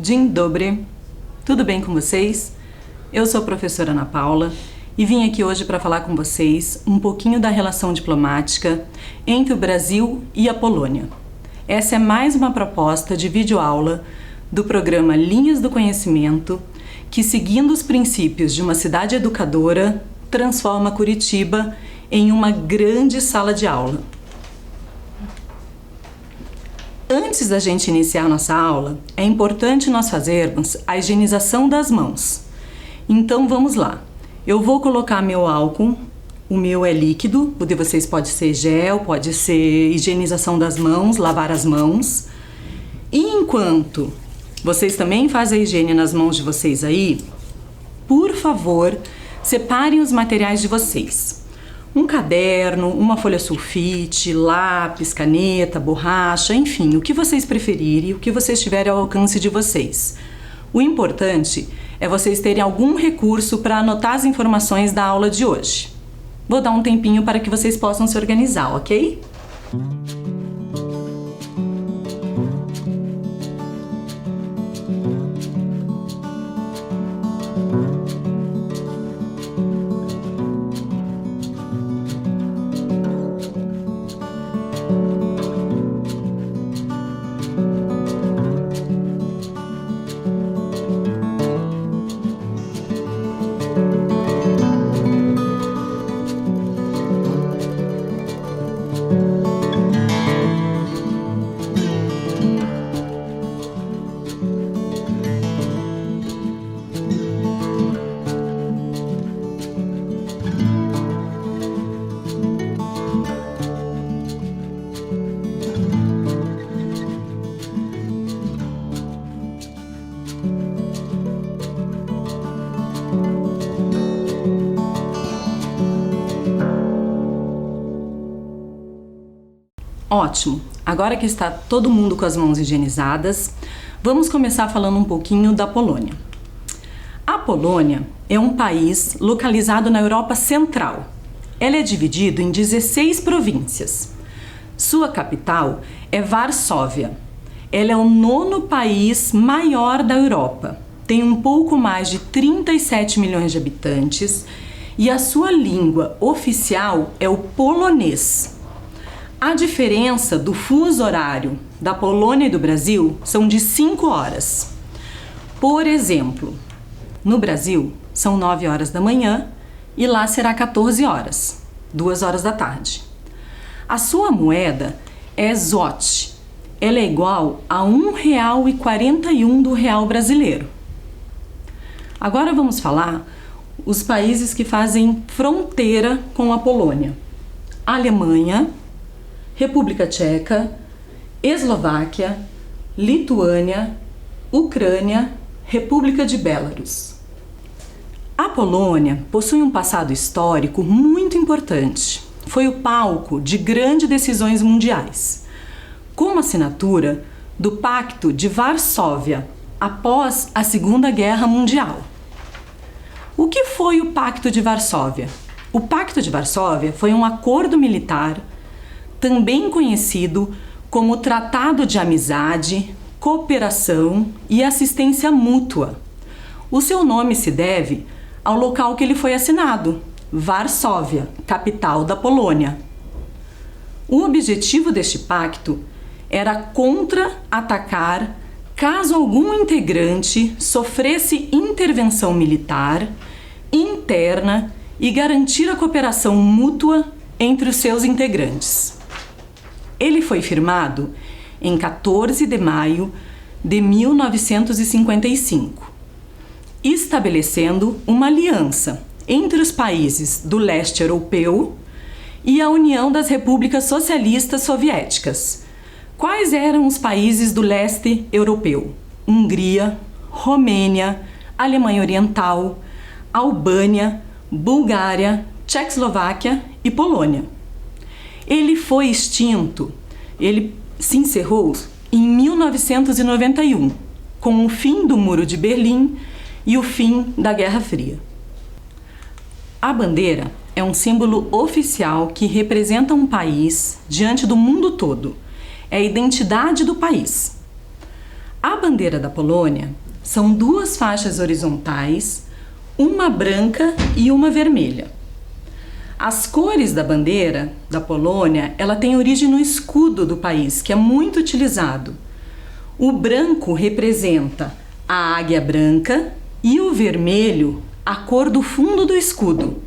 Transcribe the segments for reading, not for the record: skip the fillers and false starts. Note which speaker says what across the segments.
Speaker 1: Dzień dobry, tudo bem com vocês? Eu sou a professora Ana Paula e vim aqui hoje para falar com vocês um pouquinho da relação diplomática entre o Brasil e a Polônia. Essa é mais uma proposta de videoaula do programa Linhas do Conhecimento, que, seguindo os princípios de uma cidade educadora, transforma Curitiba em uma grande sala de aula. Antes da gente iniciar nossa aula, é importante nós fazermos a higienização das mãos. Então vamos lá. Eu vou colocar meu álcool, o meu é líquido, o de vocês pode ser gel, pode ser higienização das mãos, lavar as mãos. E enquanto vocês também fazem a higiene nas mãos de vocês aí, por favor, separem os materiais de vocês. Um caderno, uma folha sulfite, lápis, caneta, borracha, enfim, o que vocês preferirem, o que vocês tiverem ao alcance de vocês. O importante é vocês terem algum recurso para anotar as informações da aula de hoje. Vou dar um tempinho para que vocês possam se organizar, ok? Ótimo! Agora que está todo mundo com as mãos higienizadas, vamos começar falando um pouquinho da Polônia. A Polônia é um país localizado na Europa Central. Ela é dividida em 16 províncias. Sua capital é Varsóvia. Ela é o 9º país maior da Europa. Tem um pouco mais de 37 milhões de habitantes e a sua língua oficial é o polonês. A diferença do fuso horário da Polônia e do Brasil são de 5 horas. Por exemplo, no Brasil são 9 horas da manhã e lá será 14 horas, 2 horas da tarde. A sua moeda é zloty. Ela é igual a R$ 1,41 do real brasileiro. Agora vamos falar os países que fazem fronteira com a Polônia. Alemanha, República Tcheca, Eslováquia, Lituânia, Ucrânia, República de Belarus. A Polônia possui um passado histórico muito importante. Foi o palco de grandes decisões mundiais, como a assinatura do Pacto de Varsóvia após a Segunda Guerra Mundial. O que foi o Pacto de Varsóvia? O Pacto de Varsóvia foi um acordo militar também conhecido como Tratado de Amizade, Cooperação e Assistência Mútua. O seu nome se deve ao local que ele foi assinado, Varsóvia, capital da Polônia. O objetivo deste pacto era contra-atacar caso algum integrante sofresse intervenção militar interna e garantir a cooperação mútua entre os seus integrantes. Ele foi firmado em 14 de maio de 1955, estabelecendo uma aliança entre os países do leste europeu e a União das Repúblicas Socialistas Soviéticas. Quais eram os países do leste europeu? Hungria, Romênia, Alemanha Oriental, Albânia, Bulgária, Tchecoslováquia e Polônia. Ele foi extinto, ele se encerrou em 1991, com o fim do Muro de Berlim e o fim da Guerra Fria. A bandeira é um símbolo oficial que representa um país diante do mundo todo. É a identidade do país. A bandeira da Polônia são duas faixas horizontais, uma branca e uma vermelha. As cores da bandeira da Polônia, ela tem origem no escudo do país, que é muito utilizado. O branco representa a águia branca e o vermelho, a cor do fundo do escudo.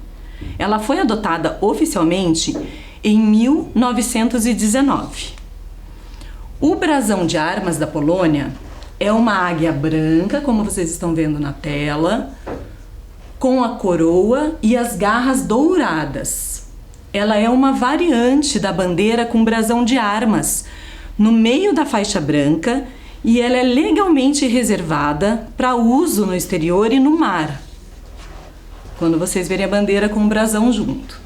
Speaker 1: Ela foi adotada oficialmente em 1919. O brasão de armas da Polônia é uma águia branca, como vocês estão vendo na tela, com a coroa e as garras douradas. Ela é uma variante da bandeira com brasão de armas no meio da faixa branca e ela é legalmente reservada para uso no exterior e no mar, quando vocês verem a bandeira com o brasão junto.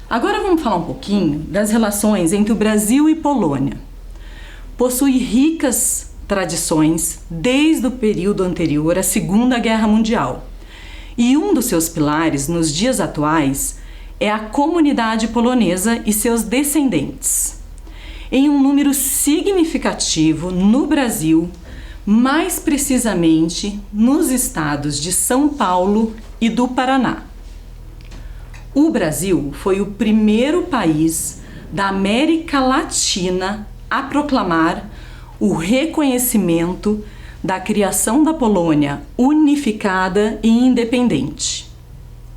Speaker 1: Agora vamos falar um pouquinho das relações entre o Brasil e Polônia. Possui ricas tradições desde o período anterior à Segunda Guerra Mundial. E um dos seus pilares nos dias atuais é a comunidade polonesa e seus descendentes. Em um número significativo no Brasil, mais precisamente nos estados de São Paulo e do Paraná. O Brasil foi o primeiro país da América Latina a proclamar o reconhecimento da criação da Polônia unificada e independente.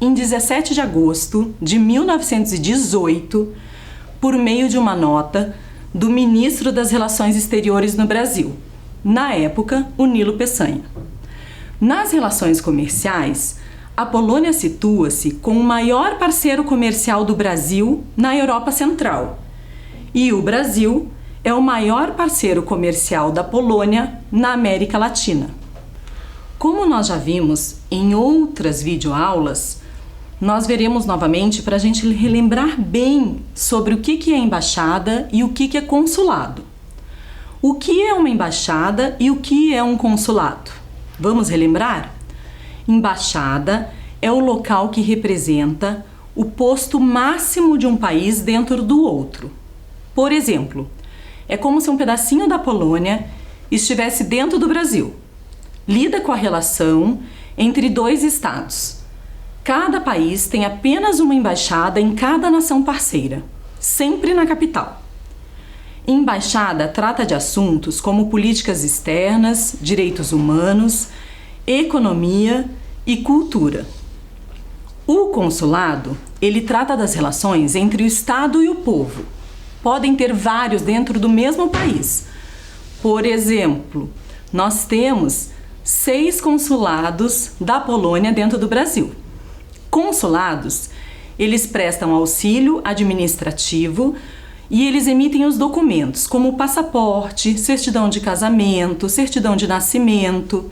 Speaker 1: Em 17 de agosto de 1918, por meio de uma nota do ministro das Relações Exteriores no Brasil, na época, o Nilo Peçanha. Nas relações comerciais, a Polônia situa-se como o maior parceiro comercial do Brasil na Europa Central, e o Brasil é o maior parceiro comercial da Polônia na América Latina. Como nós já vimos em outras videoaulas, nós veremos novamente para a gente relembrar bem sobre o que é embaixada e o que é consulado. O que é uma embaixada e o que é um consulado? Vamos relembrar? Embaixada é o local que representa o posto máximo de um país dentro do outro. Por exemplo, é como se um pedacinho da Polônia estivesse dentro do Brasil. Lida com a relação entre dois estados. Cada país tem apenas uma embaixada em cada nação parceira, sempre na capital. Embaixada trata de assuntos como políticas externas, direitos humanos, economia e cultura. O consulado, ele trata das relações entre o Estado e o povo. Podem ter vários dentro do mesmo país. Por exemplo, nós temos 6 consulados da Polônia dentro do Brasil. Consulados, eles prestam auxílio administrativo e eles emitem os documentos, como passaporte, certidão de casamento, certidão de nascimento,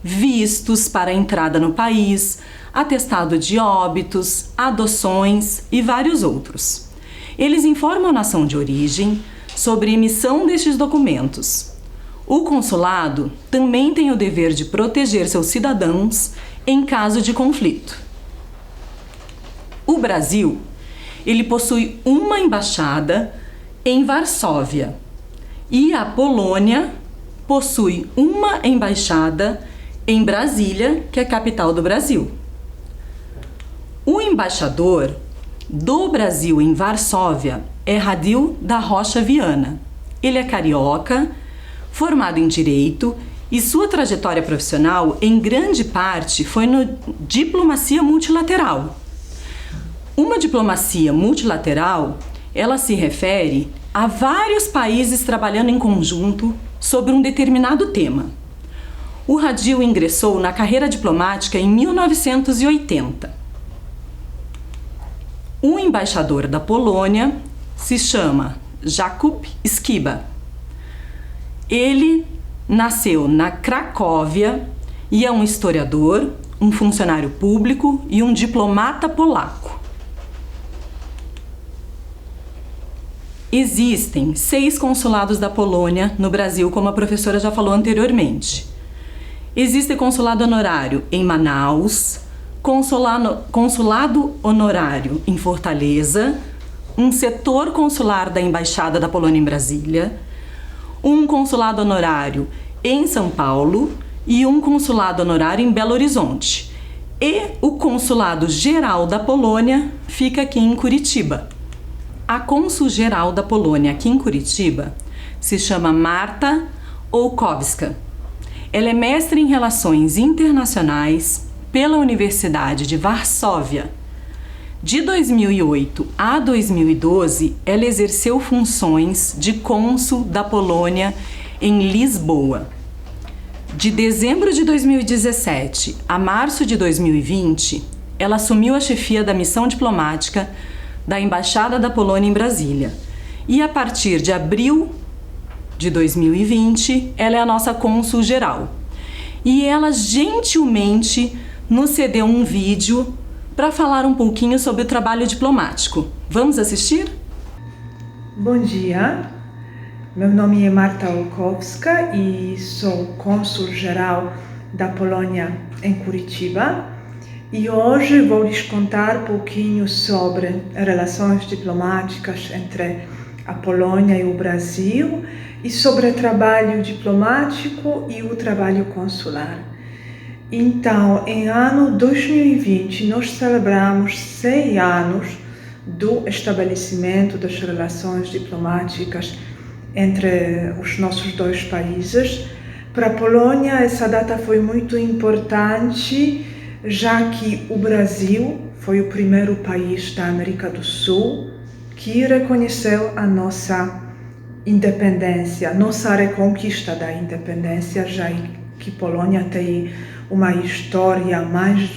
Speaker 1: vistos para a entrada no país, atestado de óbitos, adoções e vários outros. Eles informam a nação de origem sobre a emissão destes documentos. O consulado também tem o dever de proteger seus cidadãos em caso de conflito. O Brasil, ele possui uma embaixada em Varsóvia e a Polônia possui uma embaixada em Brasília, que é a capital do Brasil. O embaixador do Brasil em Varsóvia é Radil da Rocha Viana. Ele é carioca, formado em Direito e sua trajetória profissional, em grande parte, foi no diplomacia multilateral. Uma diplomacia multilateral, ela se refere a vários países trabalhando em conjunto sobre um determinado tema. O Radil ingressou na carreira diplomática em 1980. O embaixador da Polônia se chama Jakub Skiba. Ele nasceu na Cracóvia e é um historiador, um funcionário público e um diplomata polaco. Existem 6 consulados da Polônia no Brasil, como a professora já falou anteriormente. Existe consulado honorário em Manaus, consulado honorário em Fortaleza, um setor consular da Embaixada da Polônia em Brasília, um consulado honorário em São Paulo e um consulado honorário em Belo Horizonte. E o Consulado Geral da Polônia fica aqui em Curitiba. A cônsul geral da Polônia aqui em Curitiba se chama Marta Ołkowska. Ela é mestre em Relações Internacionais pela Universidade de Varsóvia. De 2008 a 2012, ela exerceu funções de cônsul da Polônia em Lisboa. De dezembro de 2017 a março de 2020, ela assumiu a chefia da missão diplomática da Embaixada da Polônia em Brasília. E a partir de abril de 2020, ela é a nossa cônsul geral. E ela gentilmente nos cedeu um vídeo para falar um pouquinho sobre o trabalho diplomático. Vamos assistir?
Speaker 2: Bom dia, meu nome é Marta Ołkowska e sou cônsul-geral da Polônia em Curitiba e hoje vou lhes contar um pouquinho sobre relações diplomáticas entre a Polônia e o Brasil e sobre o trabalho diplomático e o trabalho consular. Então, em ano 2020, nós celebramos 6 anos do estabelecimento das relações diplomáticas entre os nossos dois países. Para a Polônia, essa data foi muito importante, já que o Brasil foi o primeiro país da América do Sul que reconheceu a nossa independência, nossa reconquista da independência, já que Polônia tem uma história mais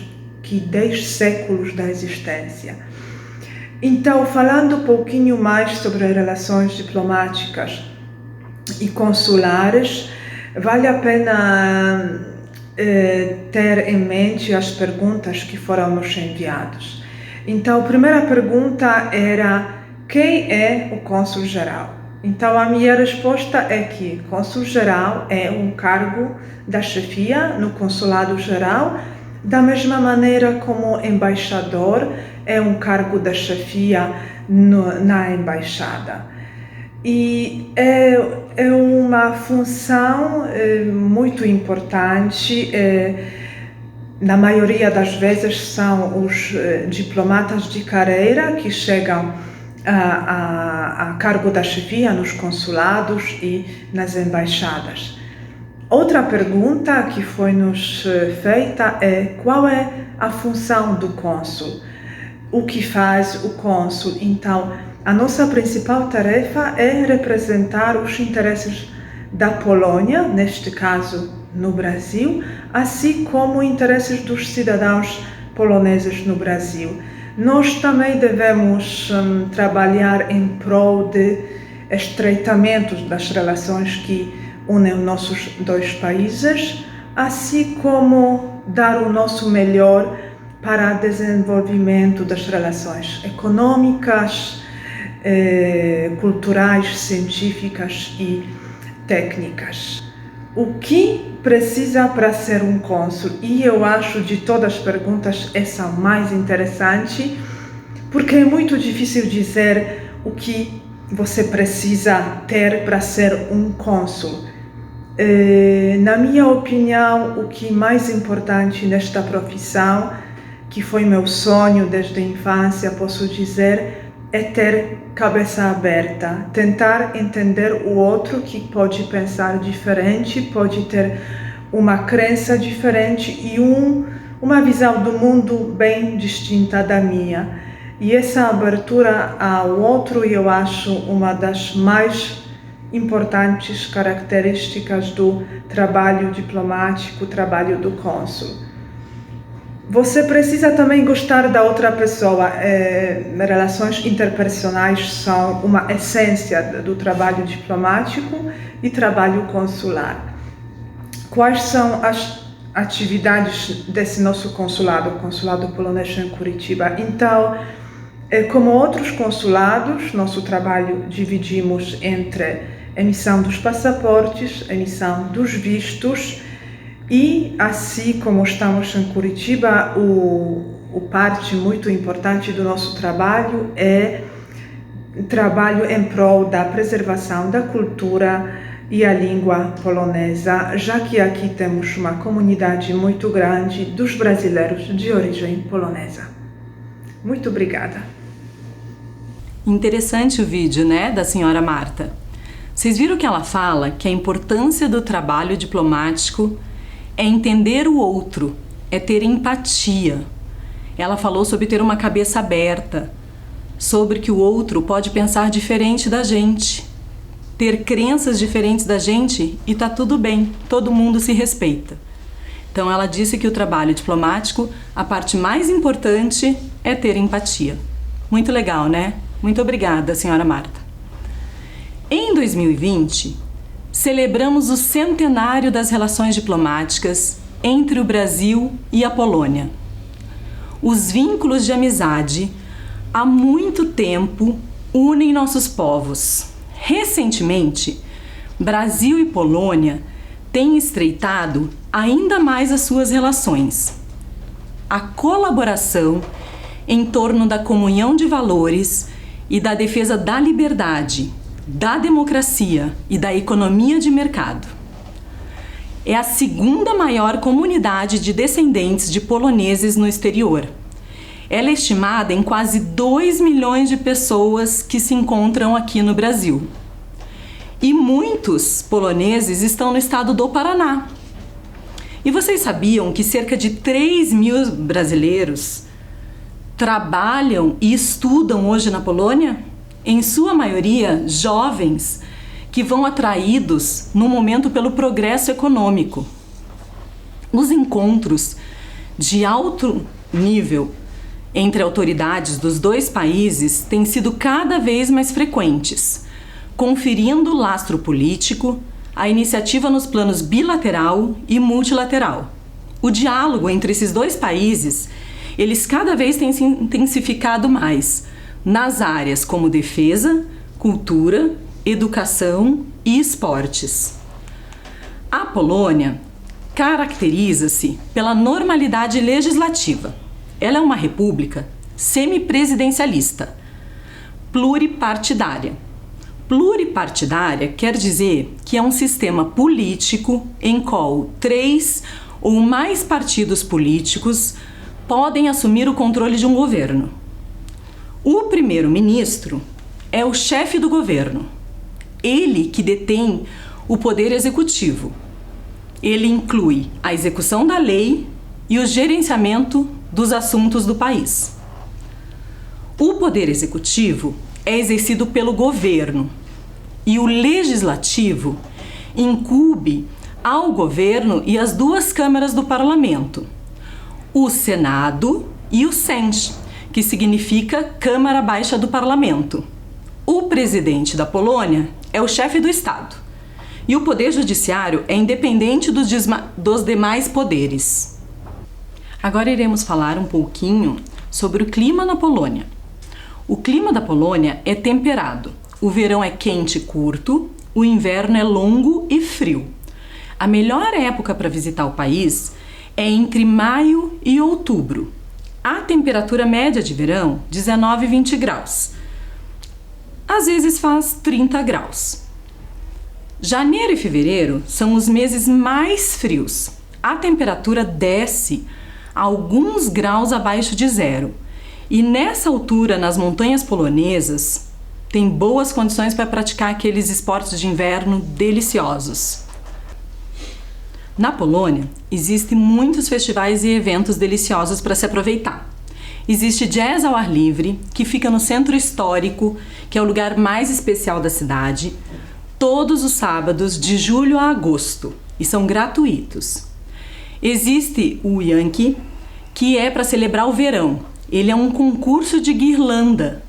Speaker 2: que 10 séculos da existência. Então, falando um pouquinho mais sobre as relações diplomáticas e consulares, vale a pena ter em mente as perguntas que foram nos enviadas. Então, a primeira pergunta era: quem é o cônsul-geral? Então, a minha resposta é que cônsul-geral é um cargo da chefia no consulado-geral, da mesma maneira como embaixador é um cargo da chefia na embaixada. E é uma função muito importante. Na maioria das vezes são os diplomatas de carreira que chegam a cargo da chefia nos consulados e nas embaixadas. Outra pergunta que foi nos feita é: qual é a função do cônsul? O que faz o cônsul? Então, a nossa principal tarefa é representar os interesses da Polônia, neste caso no Brasil, assim como interesses dos cidadãos poloneses no Brasil. Nós também devemos trabalhar em prol de estreitamento das relações que unem nossos dois países, assim como dar o nosso melhor para o desenvolvimento das relações econômicas, culturais, científicas e técnicas. O que precisa para ser um cônsul? E eu acho de todas as perguntas essa mais interessante, porque é muito difícil dizer o que você precisa ter para ser um cônsul. Na minha opinião, o que é mais importante nesta profissão, que foi meu sonho desde a infância, posso dizer, é ter cabeça aberta, tentar entender o outro que pode pensar diferente, pode ter uma crença diferente e uma visão do mundo bem distinta da minha. E essa abertura ao outro, eu acho uma das mais importantes características do trabalho diplomático, trabalho do cônsul. Você precisa também gostar da outra pessoa. Relações interpersonais são uma essência do trabalho diplomático e trabalho consular. Quais são as atividades desse nosso consulado, o consulado polonês em Curitiba? Então, como outros consulados, nosso trabalho dividimos entre emissão dos passaportes, emissão dos vistos. E assim como estamos em Curitiba, o parte muito importante do nosso trabalho é trabalho em prol da preservação da cultura e a língua polonesa, já que aqui temos uma comunidade muito grande dos brasileiros de origem polonesa. Muito obrigada.
Speaker 1: Interessante o vídeo, né, da senhora Marta. Vocês viram que ela fala que a importância do trabalho diplomático é entender o outro, é ter empatia. Ela falou sobre ter uma cabeça aberta, sobre que o outro pode pensar diferente da gente, ter crenças diferentes da gente e tá tudo bem, todo mundo se respeita. Então ela disse que o trabalho diplomático, a parte mais importante é ter empatia. Muito legal, né? Muito obrigada, senhora Marta. Em 2020, celebramos o centenário das relações diplomáticas entre o Brasil e a Polônia. Os vínculos de amizade há muito tempo unem nossos povos. Recentemente, Brasil e Polônia têm estreitado ainda mais as suas relações. A colaboração em torno da comunhão de valores e da defesa da liberdade, da democracia e da economia de mercado. É a segunda maior comunidade de descendentes de poloneses no exterior. Ela é estimada em quase 2 milhões de pessoas que se encontram aqui no Brasil. E muitos poloneses estão no estado do Paraná. E vocês sabiam que cerca de 3 mil brasileiros trabalham e estudam hoje na Polônia? Em sua maioria, jovens que vão atraídos no momento pelo progresso econômico. Os encontros de alto nível entre autoridades dos dois países têm sido cada vez mais frequentes, conferindo lastro político à iniciativa nos planos bilateral e multilateral. O diálogo entre esses dois países, eles cada vez têm se intensificado mais nas áreas como defesa, cultura, educação e esportes. A Polônia caracteriza-se pela normalidade legislativa. Ela é uma república semipresidencialista, pluripartidária. Pluripartidária quer dizer que é um sistema político em qual 3 ou mais partidos políticos podem assumir o controle de um governo. O primeiro-ministro é o chefe do governo. Ele que detém o poder executivo. Ele inclui a execução da lei e o gerenciamento dos assuntos do país. O poder executivo é exercido pelo governo e o legislativo incumbe ao governo e às 2 câmaras do parlamento, o Senado e o Sejm, que significa Câmara Baixa do Parlamento. O presidente da Polônia é o chefe do Estado e o poder judiciário é independente dos demais poderes. Agora iremos falar um pouquinho sobre o clima na Polônia. O clima da Polônia é temperado. O verão é quente e curto, o inverno é longo e frio. A melhor época para visitar o país é entre maio e outubro. A temperatura média de verão, 19 e 20 graus. Às vezes faz 30 graus. Janeiro e fevereiro são os meses mais frios. A temperatura desce alguns graus abaixo de zero. E nessa altura, nas montanhas polonesas, tem boas condições para praticar aqueles esportes de inverno deliciosos. Na Polônia, existem muitos festivais e eventos deliciosos para se aproveitar. Existe jazz ao ar livre, que fica no centro histórico, que é o lugar mais especial da cidade, todos os sábados de julho a agosto, e são gratuitos. Existe o Yankee, que é para celebrar o verão. Ele é um concurso de guirlanda.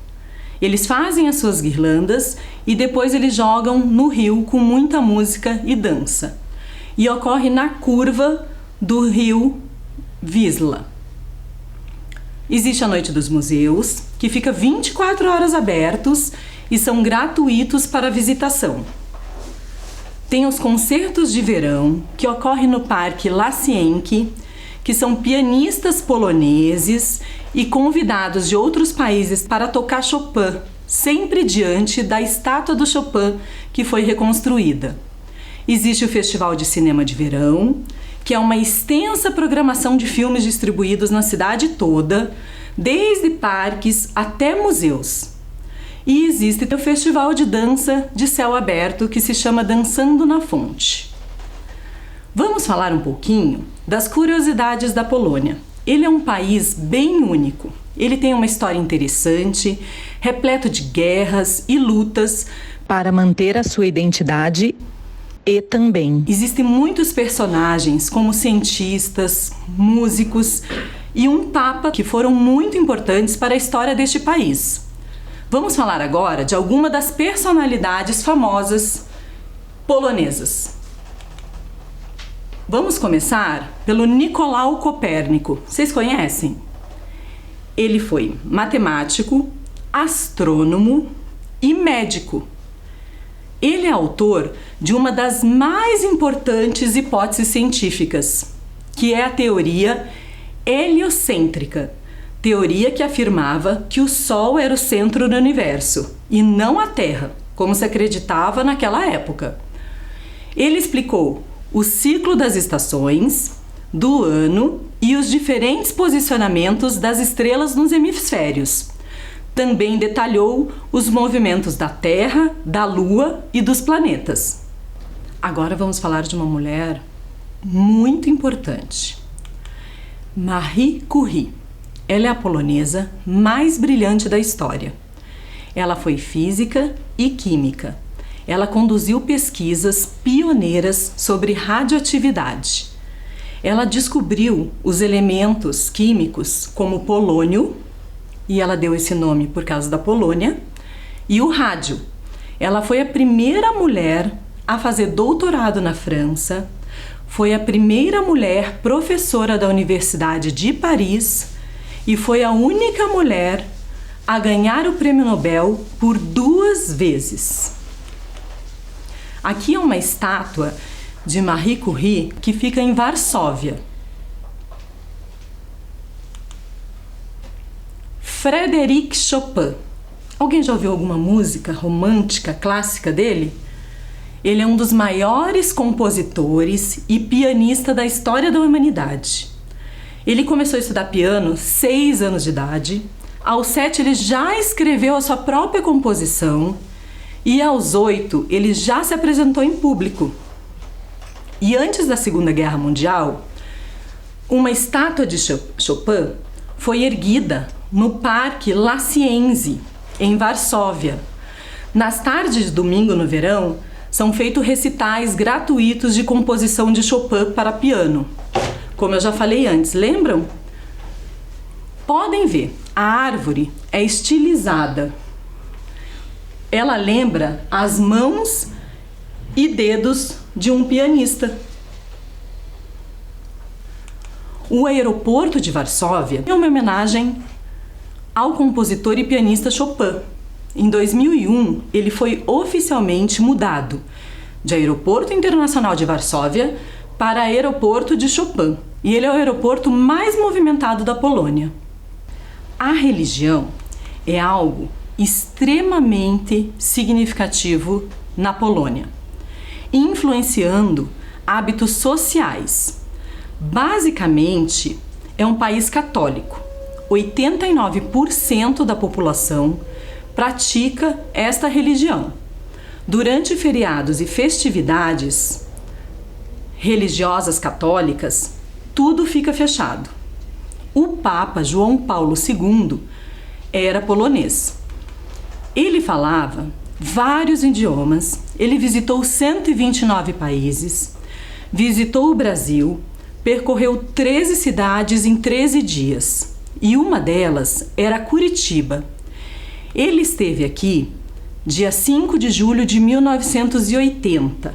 Speaker 1: Eles fazem as suas guirlandas e depois eles jogam no rio com muita música e dança. E ocorre na curva do rio Wisła. Existe a Noite dos Museus, que fica 24 horas abertos e são gratuitos para visitação. Tem os concertos de verão, que ocorrem no Parque Lasienki, que são pianistas poloneses e convidados de outros países para tocar Chopin, sempre diante da estátua do Chopin que foi reconstruída. Existe o Festival de Cinema de Verão, que é uma extensa programação de filmes distribuídos na cidade toda, desde parques até museus. E existe o Festival de Dança de Céu Aberto, que se chama Dançando na Fonte. Vamos falar um pouquinho das curiosidades da Polônia. Ele é um país bem único. Ele tem uma história interessante, repleto de guerras e lutas
Speaker 3: para manter a sua identidade e também
Speaker 1: existem muitos personagens como cientistas, músicos e um papa que foram muito importantes para a história deste país. Vamos falar agora de alguma das personalidades famosas polonesas. Vamos começar pelo Nicolau Copérnico. Vocês conhecem? Ele foi matemático, astrônomo e médico. Ele é autor de uma das mais importantes hipóteses científicas, que é a teoria heliocêntrica, teoria que afirmava que o Sol era o centro do universo e não a Terra, como se acreditava naquela época. Ele explicou o ciclo das estações, do ano e os diferentes posicionamentos das estrelas nos hemisférios. Também detalhou os movimentos da Terra, da Lua e dos planetas. Agora vamos falar de uma mulher muito importante. Marie Curie. Ela é a polonesa mais brilhante da história. Ela foi física e química. Ela conduziu pesquisas pioneiras sobre radioatividade. Ela descobriu os elementos químicos como o polônio, e ela deu esse nome por causa da Polônia, e o rádio. Ela foi a primeira mulher a fazer doutorado na França, foi a primeira mulher professora da Universidade de Paris e foi a única mulher a ganhar o Prêmio Nobel por 2 vezes. Aqui é uma estátua de Marie Curie que fica em Varsóvia. Frédéric Chopin. Alguém já ouviu alguma música romântica, clássica dele? Ele é um dos maiores compositores e pianista da história da humanidade. Ele começou a estudar piano 6 anos de idade. Aos 7 ele já escreveu a sua própria composição e aos 8 ele já se apresentou em público. E antes da Segunda Guerra Mundial, uma estátua de Chopin foi erguida no Parque La Cienza, em Varsóvia. Nas tardes de domingo no verão, são feitos recitais gratuitos de composição de Chopin para piano. Como eu já falei antes, lembram? Podem ver, a árvore é estilizada. Ela lembra as mãos e dedos de um pianista. O aeroporto de Varsóvia é uma homenagem ao compositor e pianista Chopin. Em 2001, ele foi oficialmente mudado de Aeroporto Internacional de Varsóvia para Aeroporto de Chopin, e ele é o aeroporto mais movimentado da Polônia. A religião é algo extremamente significativo na Polônia, influenciando hábitos sociais. Basicamente, é um país católico. 89% da população pratica esta religião. Durante feriados e festividades religiosas católicas, tudo fica fechado. O Papa João Paulo II era polonês. Ele falava vários idiomas, ele visitou 129 países, visitou o Brasil, percorreu 13 cidades em 13 dias e uma delas era Curitiba. Ele esteve aqui dia 5 de julho de 1980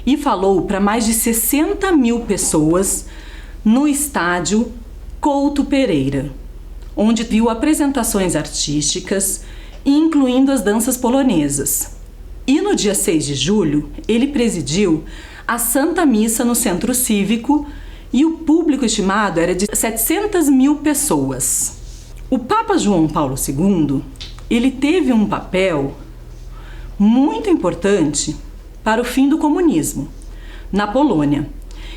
Speaker 1: e falou para mais de 60 mil pessoas no estádio Couto Pereira, onde viu apresentações artísticas, incluindo as danças polonesas. E no dia 6 de julho, ele presidiu a Santa Missa no Centro Cívico e o público estimado era de 700 mil pessoas. O Papa João Paulo II, ele teve um papel muito importante para o fim do comunismo, na Polônia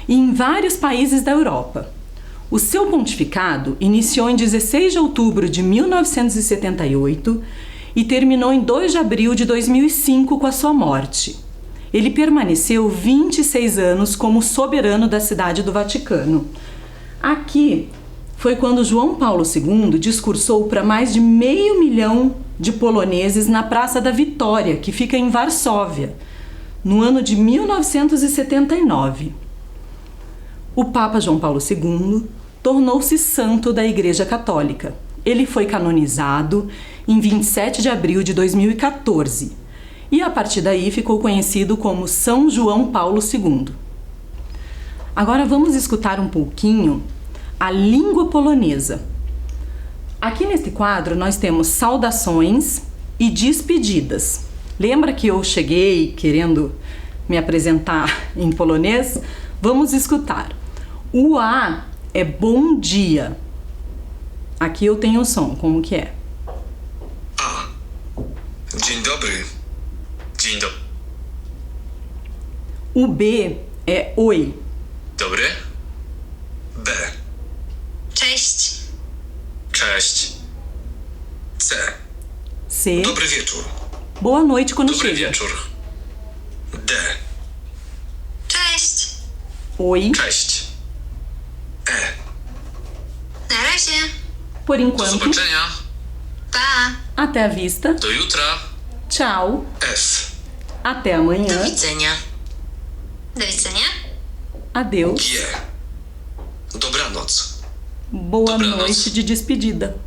Speaker 1: e em vários países da Europa. O seu pontificado iniciou em 16 de outubro de 1978 e terminou em 2 de abril de 2005 com a sua morte. Ele permaneceu 26 anos como soberano da cidade do Vaticano. Aqui foi quando João Paulo II discursou para mais de 500 mil de poloneses na Praça da Vitória, que fica em Varsóvia, no ano de 1979. O Papa João Paulo II tornou-se santo da Igreja Católica. Ele foi canonizado em 27 de abril de 2014 e a partir daí ficou conhecido como São João Paulo II. Agora vamos escutar um pouquinho a língua polonesa. Aqui neste quadro nós temos saudações e despedidas. Lembra que eu cheguei querendo me apresentar em polonês? Vamos escutar. O A é bom dia. Aqui eu tenho o som, como que é?
Speaker 4: A. Dzień dobry. Dzień dobry.
Speaker 1: O B é oi.
Speaker 4: Dobry. B.
Speaker 5: Cześć.
Speaker 4: Cześć. C.
Speaker 1: C.
Speaker 4: Dobry wieczór.
Speaker 1: Boa noite quando
Speaker 4: Dobry
Speaker 1: chega.
Speaker 4: wieczór. D.
Speaker 5: Cześć.
Speaker 1: Oi.
Speaker 4: Cześć. E.
Speaker 5: Na razie.
Speaker 1: Por
Speaker 4: Do
Speaker 1: enquanto,
Speaker 4: zobaczenia.
Speaker 5: Pa.
Speaker 1: até a vista.
Speaker 4: Do jutra.
Speaker 1: Tchau.
Speaker 4: F.
Speaker 1: Até
Speaker 5: Do
Speaker 1: amanhã.
Speaker 5: widzenia. Do widzenia.
Speaker 1: Adeus.
Speaker 4: G. Dobranoc.
Speaker 1: Boa
Speaker 4: Dobranoc.
Speaker 1: noite de despedida.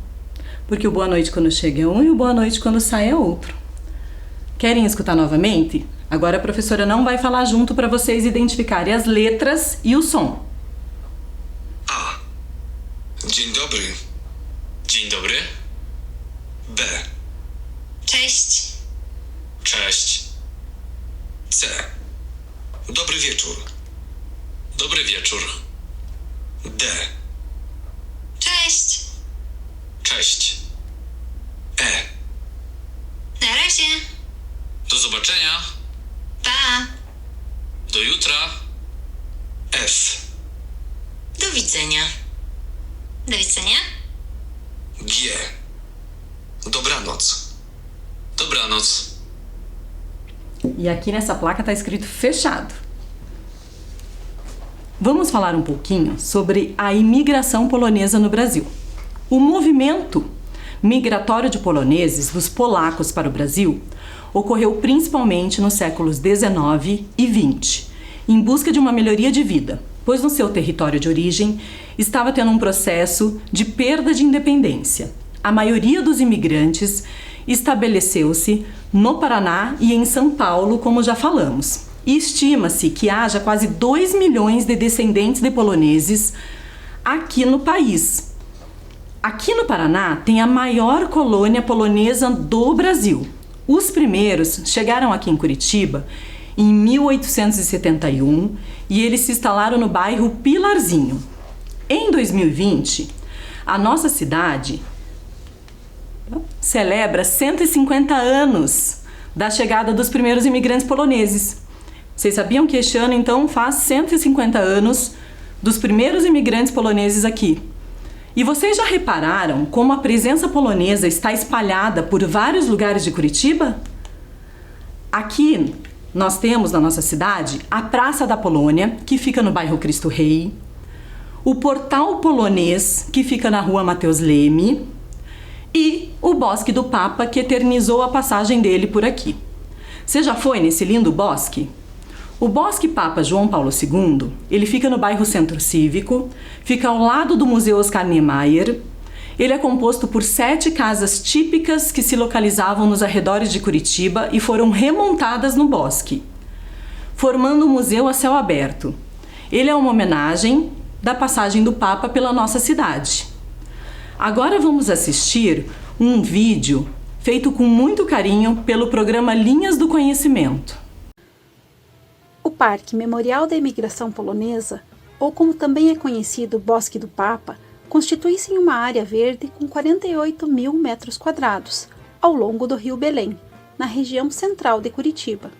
Speaker 1: Porque o boa noite quando chega é um e o boa noite quando sai é outro. Querem escutar novamente? Agora a professora não vai falar junto para vocês identificarem as letras e o som.
Speaker 4: A. Dzień dobry. Dzień dobry. B.
Speaker 5: Cześć.
Speaker 4: Cześć. C. Dobry wieczór. Dobry wieczór. D.
Speaker 5: Cześć.
Speaker 4: Cześć. E.
Speaker 5: Na razie.
Speaker 4: Do zobaczenia.
Speaker 5: Pa.
Speaker 4: Do jutra. F.
Speaker 5: Do widzenia. Do widzenia.
Speaker 4: G. Dobranoc. Dobranoc.
Speaker 1: E aqui nessa placa está escrito fechado. Vamos falar um pouquinho sobre a imigração polonesa no Brasil. O movimento migratório de poloneses dos polacos para o Brasil ocorreu principalmente nos séculos XIX e XX, em busca de uma melhoria de vida, pois no seu território de origem estava tendo um processo de perda de independência. A maioria dos imigrantes estabeleceu-se no Paraná e em São Paulo, como já falamos. E estima-se que haja quase 2 milhões de descendentes de poloneses aqui no país. Aqui no Paraná tem a maior colônia polonesa do Brasil. Os primeiros chegaram aqui em Curitiba em 1871 e eles se instalaram no bairro Pilarzinho. Em 2020, a nossa cidade celebra 150 anos da chegada dos primeiros imigrantes poloneses. Vocês sabiam que este ano, então, faz 150 anos dos primeiros imigrantes poloneses aqui? E vocês já repararam como a presença polonesa está espalhada por vários lugares de Curitiba? Aqui nós temos na nossa cidade a Praça da Polônia, que fica no bairro Cristo Rei, o Portal Polonês, que fica na rua Mateus Leme, e o Bosque do Papa, que eternizou a passagem dele por aqui. Você já foi nesse lindo bosque? O Bosque Papa João Paulo II, ele fica no bairro Centro Cívico, fica ao lado do Museu Oscar Niemeyer. Ele é composto por 7 casas típicas que se localizavam nos arredores de Curitiba e foram remontadas no bosque, formando um museu a céu aberto. Ele é uma homenagem da passagem do Papa pela nossa cidade. Agora vamos assistir um vídeo feito com muito carinho pelo programa Linhas do Conhecimento.
Speaker 6: O Parque Memorial da Imigração Polonesa, ou como também é conhecido Bosque do Papa, constitui-se em uma área verde com 48 mil metros quadrados, ao longo do rio Belém, na região central de Curitiba.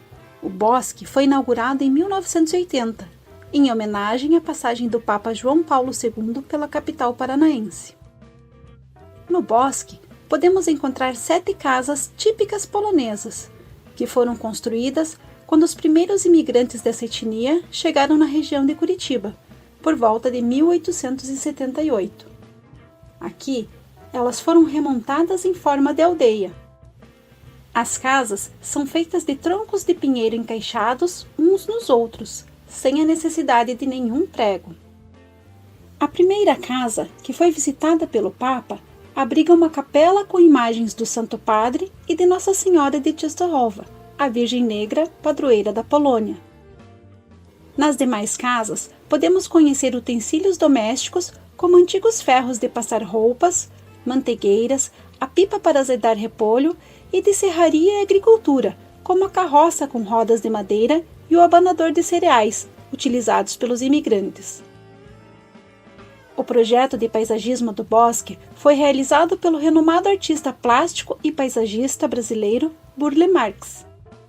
Speaker 6: O bosque foi inaugurado em 1980, em homenagem à passagem do Papa João Paulo II pela capital paranaense. No bosque, podemos encontrar 7 casas típicas polonesas, que foram construídas quando os primeiros imigrantes dessa etnia chegaram na região de Curitiba, por volta de 1878. Aqui, elas foram remontadas em forma de aldeia. As casas são feitas de troncos de pinheiro encaixados uns nos outros, sem a necessidade de nenhum prego. A primeira casa, que foi visitada pelo Papa, abriga uma capela com imagens do Santo Padre e de Nossa Senhora de Częstochowa, a Virgem Negra, padroeira da Polônia. Nas demais casas, podemos conhecer utensílios domésticos como antigos ferros de passar roupas, mantegueiras, a pipa para azedar repolho e de serraria e agricultura, como a carroça com rodas de madeira e o abanador de cereais, utilizados pelos imigrantes. O projeto de paisagismo do bosque foi realizado pelo renomado artista plástico e paisagista brasileiro Burle Marx,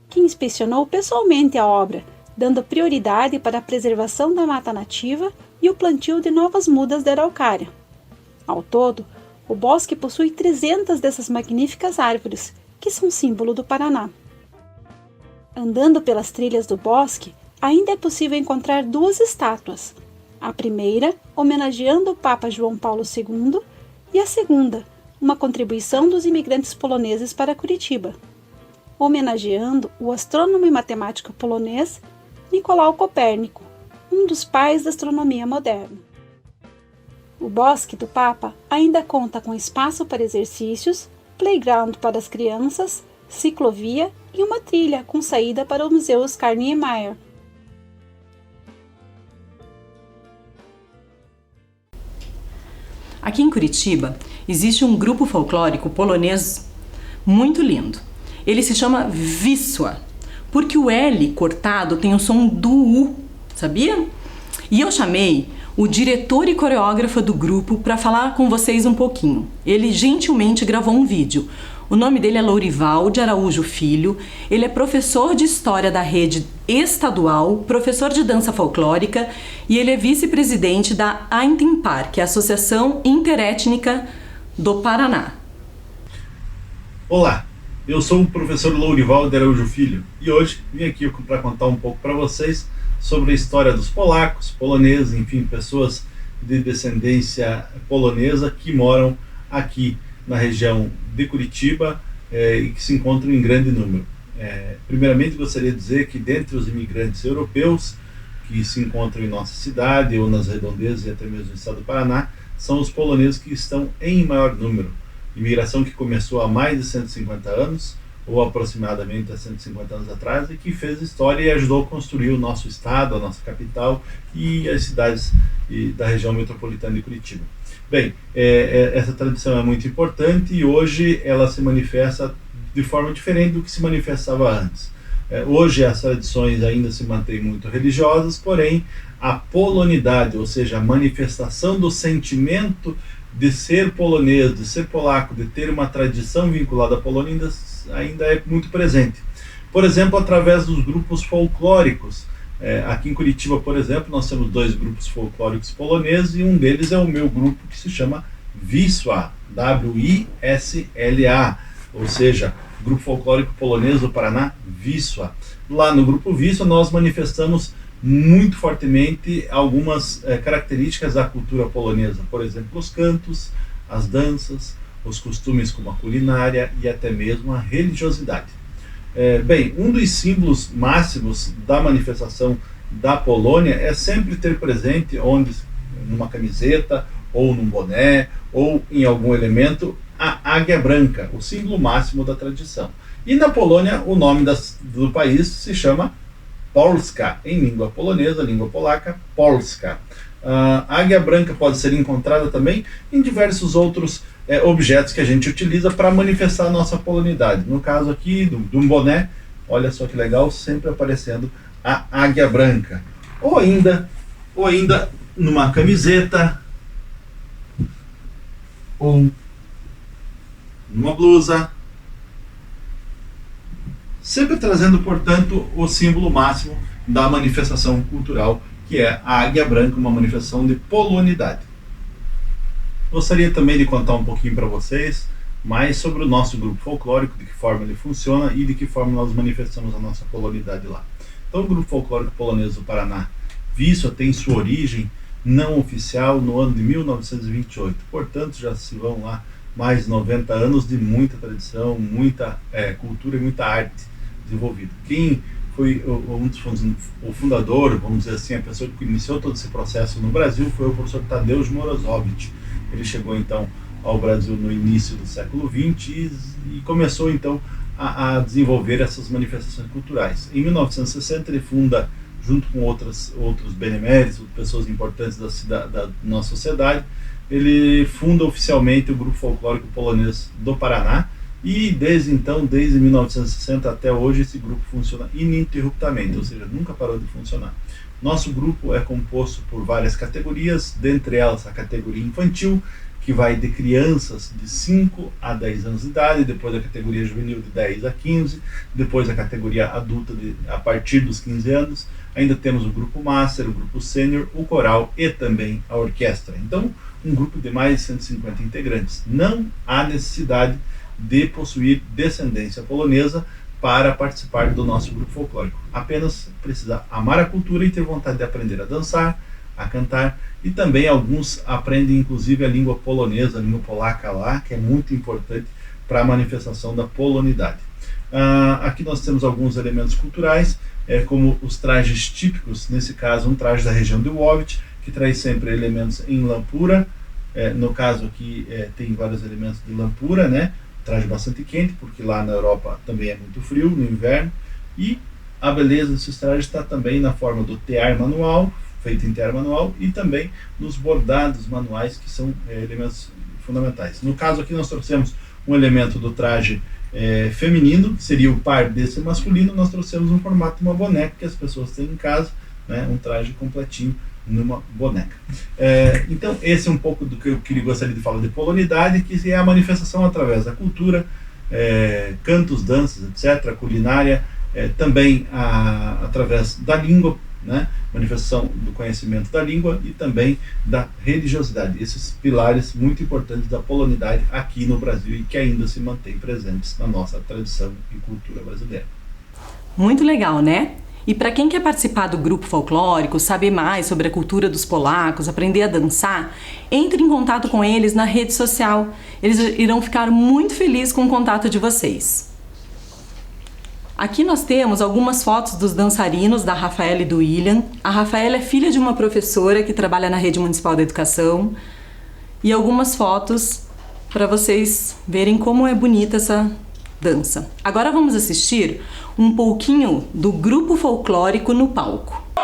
Speaker 6: que inspecionou pessoalmente a obra, dando prioridade para a preservação da mata nativa e o plantio de novas mudas de araucária. Ao todo, o bosque possui 300 dessas magníficas árvores, que são símbolo do Paraná. Andando pelas trilhas do bosque, ainda é possível encontrar 2 estátuas. A primeira, homenageando o Papa João Paulo II, e a segunda, uma contribuição dos imigrantes poloneses para Curitiba, homenageando o astrônomo e matemático polonês Nicolau Copérnico, um dos pais da astronomia moderna. O Bosque do Papa ainda conta com espaço para exercícios, playground para as crianças, ciclovia e uma trilha com saída para o Museu Oscar Niemeyer.
Speaker 1: Aqui em Curitiba existe um grupo folclórico polonês muito lindo. Ele se chama Wisła, porque o L cortado tem o som do U, sabia? E eu chamei o diretor e coreógrafo do grupo para falar com vocês um pouquinho. Ele gentilmente gravou um vídeo. O nome dele é Lourival de Araújo Filho, ele é professor de História da Rede Estadual, professor de Dança Folclórica e ele é vice-presidente da Aintimpar, que é a Associação Interétnica do Paraná.
Speaker 7: Olá, eu sou o professor Lourival de Araújo Filho e hoje vim aqui para contar um pouco para vocês sobre a história dos polacos, poloneses, enfim, pessoas de descendência polonesa que moram aqui na região de Curitiba e que se encontram em grande número. Primeiramente gostaria de dizer que dentre os imigrantes europeus que se encontram em nossa cidade ou nas redondezas e até mesmo no estado do Paraná, são os poloneses que estão em maior número. Imigração que começou há mais de 150 anos, ou aproximadamente há 150 anos atrás, e que fez história e ajudou a construir o nosso estado, a nossa capital e as cidades da região metropolitana de Curitiba. Bem, essa tradição é muito importante e hoje ela se manifesta de forma diferente do que se manifestava antes. Hoje as tradições ainda se mantêm muito religiosas, porém a polonidade, ou seja, a manifestação do sentimento de ser polonês, de ser polaco, de ter uma tradição vinculada à Polônia ainda é muito presente. Por exemplo, através dos grupos folclóricos. Aqui em Curitiba, por exemplo, nós temos 2 grupos folclóricos poloneses e um deles é o meu grupo que se chama Wisła, W-I-S-L-A, ou seja, Grupo Folclórico Polonês do Paraná, Wisła. Lá no Grupo Wisła nós manifestamos muito fortemente algumas características da cultura polonesa, por exemplo, os cantos, as danças, os costumes como a culinária e até mesmo a religiosidade. Bem, um dos símbolos máximos da manifestação da Polônia é sempre ter presente, numa camiseta, ou num boné, ou em algum elemento, a águia branca, o símbolo máximo da tradição. E na Polônia, o nome do país se chama Polska, em língua polonesa, língua polaca, Polska. A águia branca pode ser encontrada também em diversos outros objetos que a gente utiliza para manifestar a nossa polonidade. No caso aqui, de um boné, olha só que legal, sempre aparecendo a águia branca. Ou ainda numa camiseta, ou numa blusa, sempre trazendo, portanto, o símbolo máximo da manifestação cultural, que é a águia branca, uma manifestação de polonidade. Gostaria também de contar um pouquinho para vocês mais sobre o nosso grupo folclórico, de que forma ele funciona e de que forma nós manifestamos a nossa polonidade lá. Então, o Grupo Folclórico Polonês do Paraná, Wisła, tem sua origem não oficial no ano de 1928. Portanto, já se vão lá mais de 90 anos de muita tradição, muita cultura e muita arte desenvolvida. Quem foi o fundador, vamos dizer assim, a pessoa que iniciou todo esse processo no Brasil foi o professor Tadeusz Morozowicz. Ele chegou então ao Brasil no início do século XX e começou então a desenvolver essas manifestações culturais. Em 1960 ele funda, junto com outros beneméritos, pessoas importantes da nossa sociedade, ele funda oficialmente o Grupo Folclórico Polonês do Paraná e desde então, desde 1960 até hoje, esse grupo funciona ininterruptamente, ou seja, nunca parou de funcionar. Nosso grupo é composto por várias categorias, dentre elas a categoria infantil, que vai de crianças de 5 a 10 anos de idade, depois a categoria juvenil de 10 a 15, depois a categoria adulta a partir dos 15 anos, ainda temos o grupo master, o grupo sênior, o coral e também a orquestra. Então, um grupo de mais de 150 integrantes. Não há necessidade de possuir descendência polonesa para participar do nosso grupo folclórico. Apenas precisa amar a cultura e ter vontade de aprender a dançar, a cantar, e também alguns aprendem inclusive a língua polonesa, a língua polaca lá, que é muito importante para a manifestação da polonidade. Aqui nós temos alguns elementos culturais, como os trajes típicos, nesse caso um traje da região de Łódź, que traz sempre elementos em lã pura, no caso aqui tem vários elementos de lã pura, né? Traje bastante quente, porque lá na Europa também é muito frio no inverno, e a beleza desses trajes está também na forma do tear manual, feito em tear manual, e também nos bordados manuais, que são elementos fundamentais. No caso aqui nós trouxemos um elemento do traje feminino, que seria o par desse masculino. Nós trouxemos um formato de uma boneca que as pessoas têm em casa, né, um traje completinho numa boneca. Então esse é um pouco do que eu gostaria de falar de polonidade, que é a manifestação através da cultura, cantos, danças, etc., culinária, também através da língua, né, manifestação do conhecimento da língua e também da religiosidade. Esses pilares muito importantes da polonidade aqui no Brasil e que ainda se mantêm presentes na nossa tradição e cultura brasileira.
Speaker 1: Muito legal, né? E para quem quer participar do grupo folclórico, saber mais sobre a cultura dos polacos, aprender a dançar, entre em contato com eles na rede social. Eles irão ficar muito felizes com o contato de vocês. Aqui nós temos algumas fotos dos dançarinos, da Rafaela e do William. A Rafaela é filha de uma professora que trabalha na Rede Municipal da Educação. E algumas fotos para vocês verem como é bonita essa dança. Agora vamos assistir um pouquinho do grupo folclórico no palco.
Speaker 8: Oh,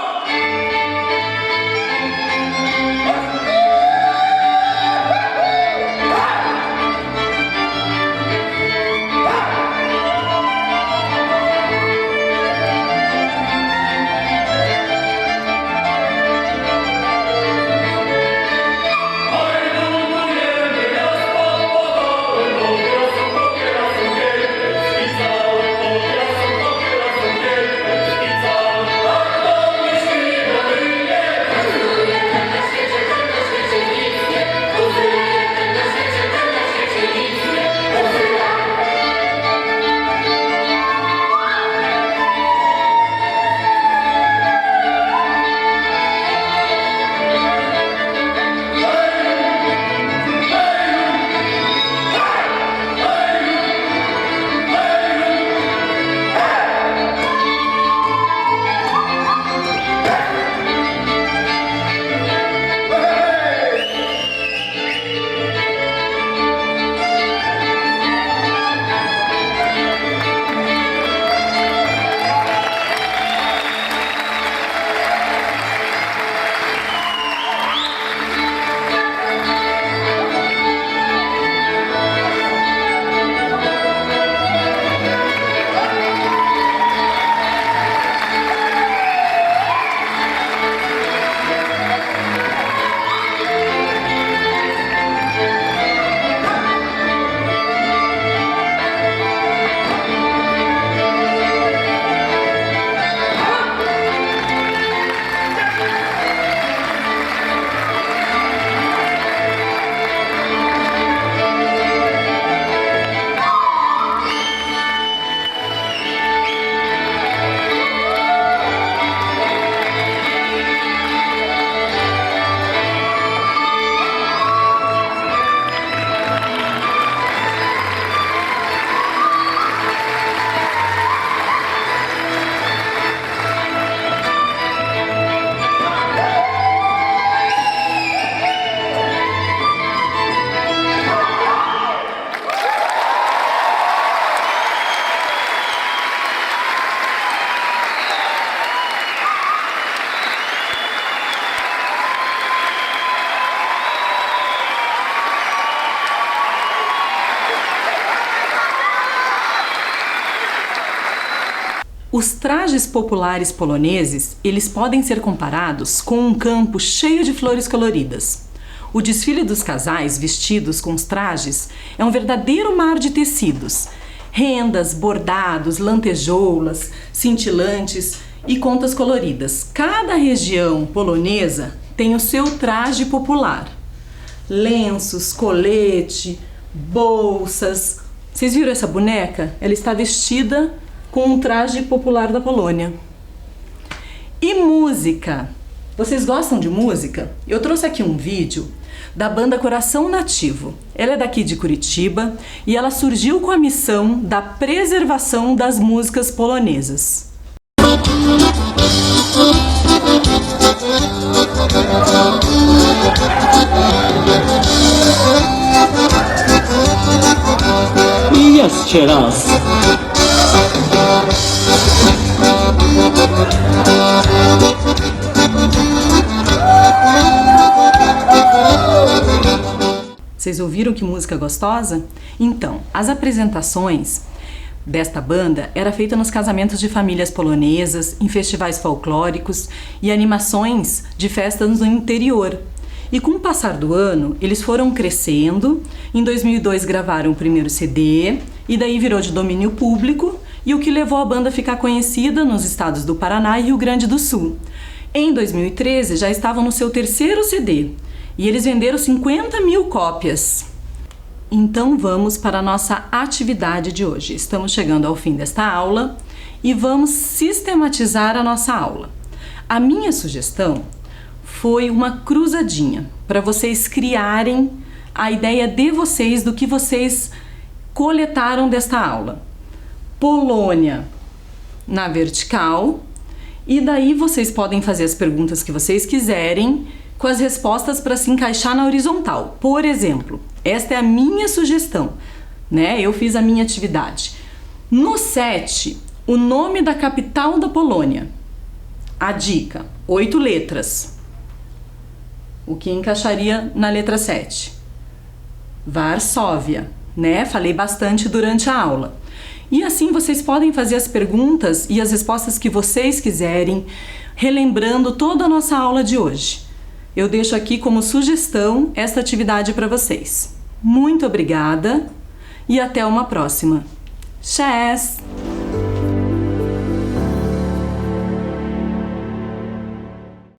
Speaker 1: Os trajes populares poloneses, eles podem ser comparados com um campo cheio de flores coloridas. O desfile dos casais vestidos com os trajes é um verdadeiro mar de tecidos, rendas, bordados, lantejoulas, cintilantes e contas coloridas. Cada região polonesa tem o seu traje popular. Lenços, colete, bolsas. Vocês viram essa boneca? Ela está vestida com um traje popular da Polônia. E música? Vocês gostam de música? Eu trouxe aqui um vídeo da banda Coração Nativo. Ela é daqui de Curitiba e ela surgiu com a missão da preservação das músicas polonesas.
Speaker 8: I jeszcze raz.
Speaker 1: Vocês ouviram que música gostosa? Então, as apresentações desta banda era feita nos casamentos de famílias polonesas, em festivais folclóricos e animações de festas no interior. E com o passar do ano, eles foram crescendo. Em 2002 gravaram o primeiro CD e daí virou de domínio público, e o que levou a banda a ficar conhecida nos estados do Paraná e Rio Grande do Sul. Em 2013 já estavam no seu terceiro CD e eles venderam 50 mil cópias. Então vamos para a nossa atividade de hoje. Estamos chegando ao fim desta aula e vamos sistematizar a nossa aula. A minha sugestão foi uma cruzadinha para vocês criarem a ideia de vocês do que vocês coletaram desta aula. Polônia na vertical, e daí vocês podem fazer as perguntas que vocês quiserem com as respostas para se encaixar na horizontal. Por exemplo, esta é a minha sugestão, né? Eu fiz a minha atividade. No 7, o nome da capital da Polônia. A dica: 8 letras. O que encaixaria na letra 7? Varsóvia, né? Falei bastante durante a aula. E assim vocês podem fazer as perguntas e as respostas que vocês quiserem, relembrando toda a nossa aula de hoje. Eu deixo aqui como sugestão esta atividade para vocês. Muito obrigada e até uma próxima. Cześć!